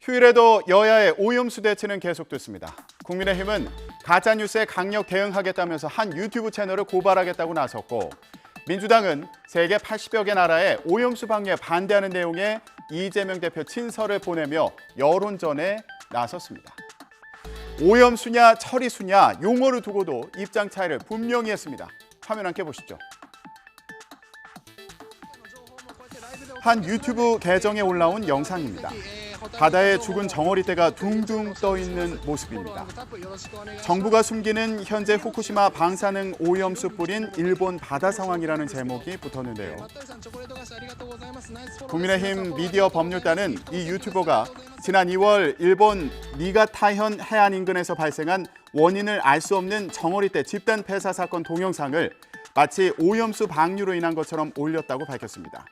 휴일에도 여야의 오염수 대치는 계속됐습니다. 국민의힘은 가짜뉴스에 강력 대응하겠다면서 한 유튜브 채널을 고발하겠다고 나섰고, 민주당은 세계 80여 개 나라의 오염수 방류에 반대하는 내용의 이재명 대표 친서를 보내며 여론전에 나섰습니다. 오염수냐 처리수냐 용어를 두고도 입장 차이를 분명히 했습니다. 화면 함께 보시죠. 한 유튜브 계정에 올라온 영상입니다. 바다에 죽은 정어리떼가 둥둥 떠 있는 모습입니다. 정부가 숨기는 현재 후쿠시마 방사능 오염수 뿌린 일본 바다 상황이라는 제목이 붙었는데요. 국민의힘 미디어 법률단은 이 유튜버가 지난 2월 일본 니가타현 해안 인근에서 발생한 원인을 알 수 없는 정어리떼 집단 폐사 사건 동영상을 마치 오염수 방류로 인한 것처럼 올렸다고 밝혔습니다.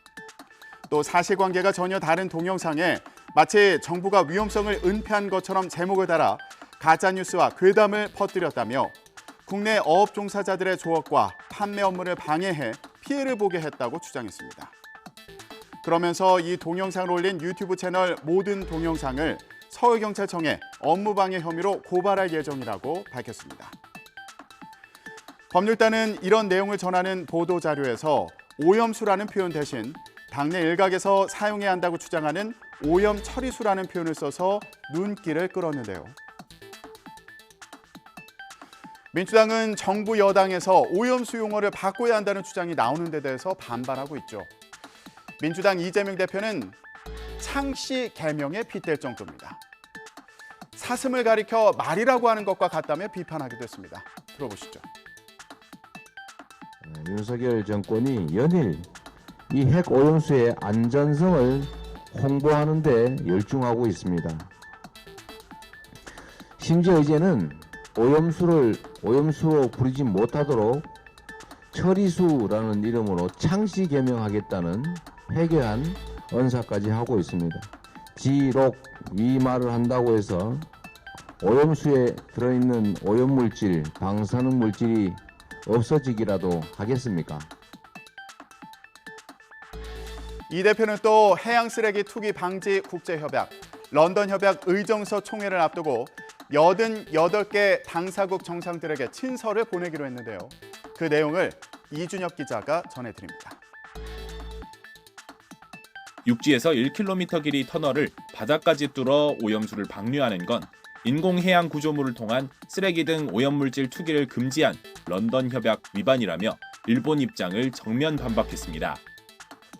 또 사실관계가 전혀 다른 동영상에 마치 정부가 위험성을 은폐한 것처럼 제목을 달아 가짜뉴스와 괴담을 퍼뜨렸다며 국내 어업 종사자들의 조업과 판매 업무를 방해해 피해를 보게 했다고 주장했습니다. 그러면서 이 동영상을 올린 유튜브 채널 모든 동영상을 서울경찰청에 업무방해 혐의로 고발할 예정이라고 밝혔습니다. 법률단은 이런 내용을 전하는 보도자료에서 오염수라는 표현 대신 당내 일각에서 사용해야 한다고 주장하는 오염 처리수라는 표현을 써서 눈길을 끌었는데요. 민주당은 정부 여당에서 오염수 용어를 바꿔야 한다는 주장이 나오는 데 대해서 반발하고 있죠. 민주당 이재명 대표는 창씨 개명에 빗댈 정도입니다. 사슴을 가리켜 말이라고 하는 것과 같다며 비판하기도 했습니다. 들어보시죠. 윤석열 정권이 연일 이 핵 오염수의 안전성을 홍보하는 데 열중하고 있습니다. 심지어 이제는 오염수로 부르지 못하도록 처리수라는 이름으로 창씨 개명하겠다는 해괴한 언사까지 하고 있습니다. 지록 이 말을 한다고 해서 오염수에 들어있는 오염물질, 방사능 물질이 없어지기라도 하겠습니까? 이 대표는 또 해양쓰레기 투기 방지 국제협약, 런던협약 의정서 총회를 앞두고 88개 당사국 정상들에게 친서를 보내기로 했는데요. 그 내용을 이준혁 기자가 전해드립니다. 육지에서 1km 길이 터널을 바다까지 뚫어 오염수를 방류하는 건 인공해양 구조물을 통한 쓰레기 등 오염물질 투기를 금지한 런던 협약 위반이라며 일본 입장을 정면 반박했습니다.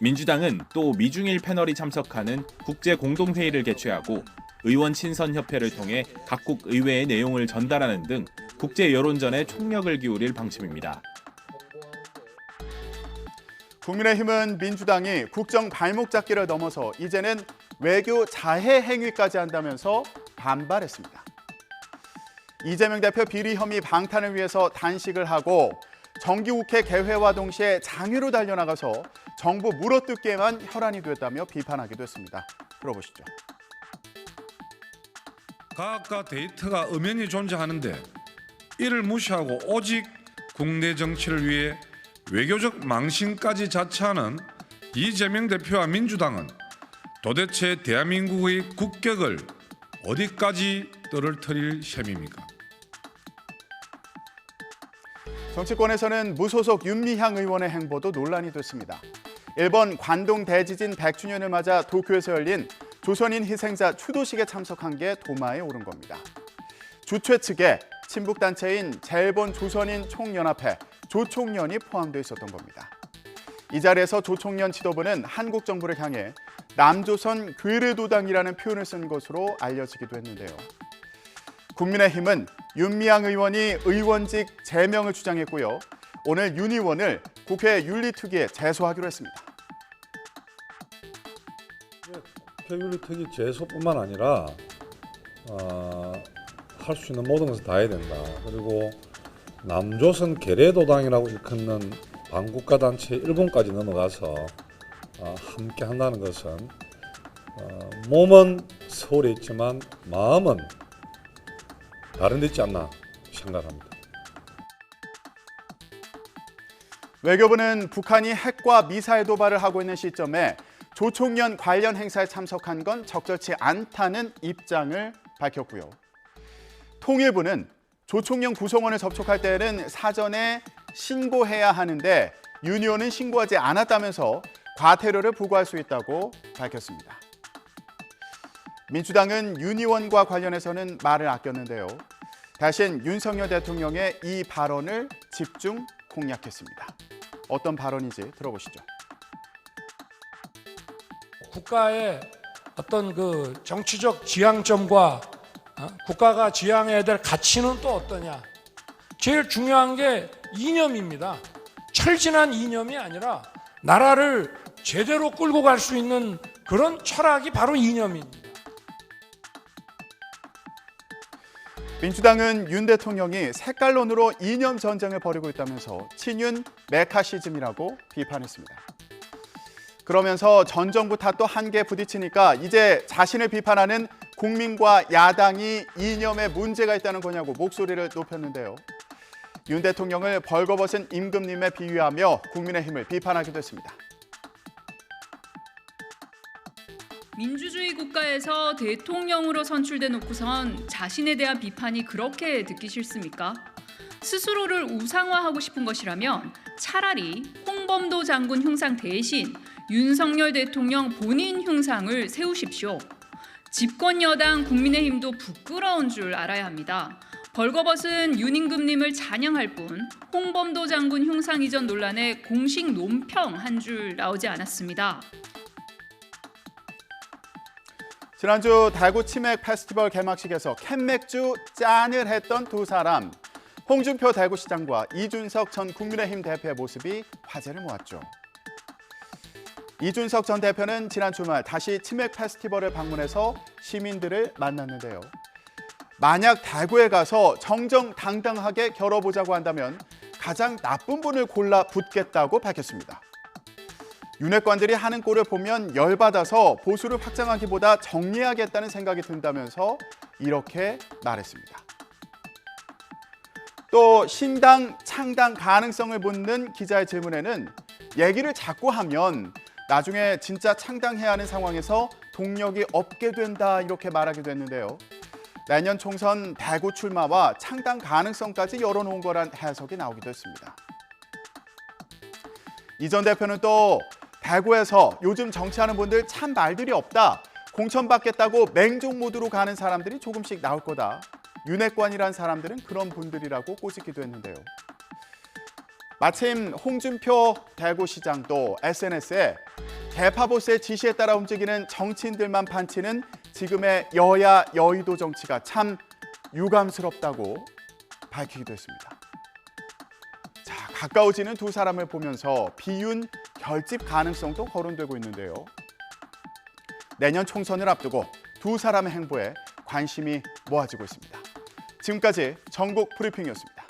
민주당은 또 미중일 패널이 참석하는 국제 공동회의를 개최하고 의원 친선협회를 통해 각국 의회의 내용을 전달하는 등 국제 여론전에 총력을 기울일 방침입니다. 국민의힘은 민주당이 국정 발목 잡기를 넘어서 이제는 외교 자해 행위까지 한다면서 반발했습니다. 이재명 대표 비리 혐의 방탄을 위해서 단식을 하고 정기국회 개회와 동시에 장외로 달려나가서 정부 물어뜯기에만 혈안이 됐다며 비판하기도 했습니다. 들어보시죠. 과학과 데이터가 엄연히 존재하는데 이를 무시하고 오직 국내 정치를 위해 외교적 망신까지 자처하는 이재명 대표와 민주당은 도대체 대한민국의 국격을 어디까지 떨어뜨릴 셈입니까? 정치권에서는 무소속 윤미향 의원의 행보도 논란이 됐습니다. 일본 관동 대지진 100주년을 맞아 도쿄에서 열린 조선인 희생자 추도식에 참석한 게 도마에 오른 겁니다. 주최 측에 친북단체인 제1본 조선인 총연합회 조총련이 포함되어 있었던 겁니다. 이 자리에서 조총련 지도부는 한국 정부를 향해 남조선 괴뢰도당이라는 표현을 쓴 것으로 알려지기도 했는데요. 국민의힘은 윤미향 의원이 의원직 제명을 주장했고요. 오늘 윤 의원을 국회 윤리특위에 제소하기로 했습니다. 국회 윤리특위 제소뿐만 아니라 할 수 있는 모든 것을 다 해야 된다. 그리고 남조선 괴뢰도당이라고 일컫는 반국가 단체 일본까지 넘어가서 함께 한다는 것은 몸은 서울에 있지만 마음은 다른 데 있지 않나 생각합니다. 외교부는 북한이 핵과 미사일 도발을 하고 있는 시점에 조총련 관련 행사에 참석한 건 적절치 않다는 입장을 밝혔고요. 통일부는 조총련 구성원을 접촉할 때에는 사전에 신고해야 하는데 윤 의원은 신고하지 않았다면서 과태료를 부과할 수 있다고 밝혔습니다. 민주당은 윤 의원과 관련해서는 말을 아꼈는데요. 대신 윤석열 대통령의 이 발언을 집중 공략했습니다. 어떤 발언인지 들어보시죠. 국가의 어떤 그 정치적 지향점과 국가가 지향해야 될 가치는 또 어떠냐. 제일 중요한 게 이념입니다. 철진한 이념이 아니라 나라를 제대로 끌고 갈 수 있는 그런 철학이 바로 이념입니다. 민주당은 윤 대통령이 색깔론으로 이념 전쟁을 벌이고 있다면서 친윤 메카시즘이라고 비판했습니다. 그러면서 전 정부 탓도 한계에 부딪히니까 이제 자신을 비판하는 국민과 야당이 이념에 문제가 있다는 거냐고 목소리를 높였는데요. 윤 대통령을 벌거벗은 임금님에 비유하며 국민의힘을 비판하기도 했습니다. 민주주의 국가에서 대통령으로 선출돼 놓고선 자신에 대한 비판이 그렇게 듣기 싫습니까? 스스로를 우상화하고 싶은 것이라면 차라리 홍범도 장군 흉상 대신 윤석열 대통령 본인 흉상을 세우십시오. 집권 여당 국민의힘도 부끄러운 줄 알아야 합니다. 벌거벗은 윤임금님을 찬양할 뿐 홍범도 장군 흉상 이전 논란에 공식 논평 한 줄 나오지 않았습니다. 지난주 달구 치맥 페스티벌 개막식에서 캔맥주 짠을 했던 두 사람, 홍준표 달구시장과 이준석 전 국민의힘 대표의 모습이 화제를 모았죠. 이준석 전 대표는 지난 주말 다시 치맥 페스티벌을 방문해서 시민들을 만났는데요. 만약 달구에 가서 정정당당하게 겨뤄보자고 한다면 가장 나쁜 분을 골라 붙겠다고 밝혔습니다. 윤핵관들이 하는 꼴을 보면 열받아서 보수를 확장하기보다 정리하겠다는 생각이 든다면서 이렇게 말했습니다. 또 신당 창당 가능성을 묻는 기자의 질문에는 얘기를 자꾸 하면 나중에 진짜 창당해야 하는 상황에서 동력이 없게 된다 이렇게 말하기도 했는데요. 내년 총선 대구 출마와 창당 가능성까지 열어놓은 거란 해석이 나오기도 했습니다. 이 전 대표는 또 대구에서 요즘 정치하는 분들 참 말들이 없다. 공천받겠다고 맹종 모드로 가는 사람들이 조금씩 나올 거다. 윤핵관이란 사람들은 그런 분들이라고 꼬집기도 했는데요. 마침 홍준표 대구시장도 SNS에 대파보스의 지시에 따라 움직이는 정치인들만 판치는 지금의 여야 여의도 정치가 참 유감스럽다고 밝히기도 했습니다. 자, 가까워지는 두 사람을 보면서 비윤 결집 가능성도 거론되고 있는데요. 내년 총선을 앞두고 두 사람의 행보에 관심이 모아지고 있습니다. 지금까지 전국 브리핑이었습니다.